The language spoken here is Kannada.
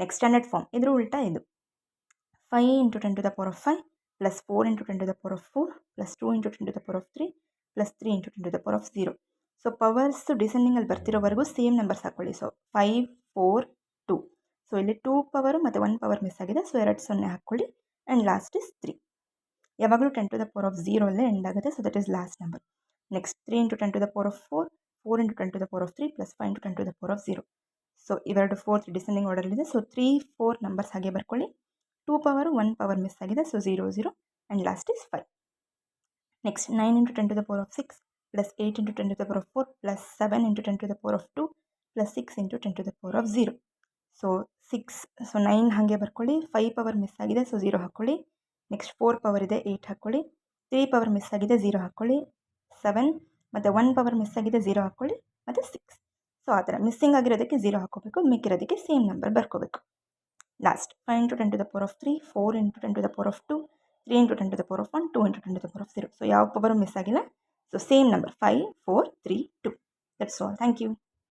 ನೆಕ್ಸ್ಟ್ ಸ್ಟ್ಯಾಂಡರ್ಡ್ ಫಾರ್ಮ್ ಇದ್ರ ಉಲ್ಟಾ ಇದು 5 × 10 to the power of 5 plus 4 × 10 to the power of 4 plus 2 × 10 to the power of 3 plus 3 × 10 to the power of 0. So powers ಡಿಸೆಂಡಿಂಗಲ್ಲಿ ಬರ್ತಿರೋವರೆಗೂ ಸೇಮ್ ನಂಬರ್ಸ್ ಹಾಕೊಳ್ಳಿ. ಸೊ 5 4 2. ಸೊ ಇಲ್ಲಿ 2 ಪವರು ಮತ್ತು 1 ಪವರ್ ಮಿಸ್ ಆಗಿದೆ. ಸೊ 2 0 ಹಾಕ್ಕೊಳ್ಳಿ ಆ್ಯಂಡ್ ಲಾಸ್ಟ್ ಇಸ್ 3. ಯಾವಾಗಲೂ 10 to the power of 0 ಅಲ್ಲೇ ಎಂಡ್ ಆಗುತ್ತೆ. So that is last number. Next 3 × 10 to the power of 4 4 × 10 to the power of 3 plus 5 × 10 to the power of 0. So ಇವೆರಡು 4th ಡಿಸೆಂಡಿಂಗ್ ಆರ್ಡರ್ಲಿದೆ. ಸೊ 3 4 ನಂಬರ್ಸ್ ಹಾಗೆ ಬರ್ಕೊಳ್ಳಿ. 2 ಪವರು 1 ಪವರ್ ಮಿಸ್ ಆಗಿದೆ. So 0 0 and last is 5. Next 9 × 10 to the power of 6 plus 8 × 10 to the power of 4 plus 7 × 10 to the power of 2 plus 6 × 10 to the power of 0. So 6 so 9 ಹಾಗೆ ಬರ್ಕೊಳ್ಳಿ. 5 ಪವರ್ ಮಿಸ್ ಆಗಿದೆ. ಸೊ 0 ಹಾಕ್ಕೊಳ್ಳಿ. ನೆಕ್ಸ್ಟ್ 4 ಪವರ್ ಇದೆ 8 ಹಾಕ್ಕೊಳ್ಳಿ. 3 ಪವರ್ ಮಿಸ್ ಆಗಿದೆ 0 ಹಾಕ್ಕೊಳ್ಳಿ. 7 ಮತ್ತು 1 ಪವರ್ ಮಿಸ್ ಆಗಿದೆ 0 ಹಾಕ್ಕೊಳ್ಳಿ ಮತ್ತು 6. ಸೊ ಆ ಥರ ಮಿಸ್ಸಿಂಗ್ ಆಗಿರೋದಕ್ಕೆ 0 ಹಾಕ್ಕೋಬೇಕು, ಮಿಕ್ಕಿರೋದಕ್ಕೆ same number ಬರ್ಕೋಬೇಕು. Last 5 × 10 to the power of 3 4 × 10 to the power of 2 3 × 10 to the power of 1 2 × 10 to the power of 0. So ಯಾವ ಪವರು ಮಿಸ್ ಆಗಿಲ್ಲ. So same number 5 4 3 2. That's all. Thank you.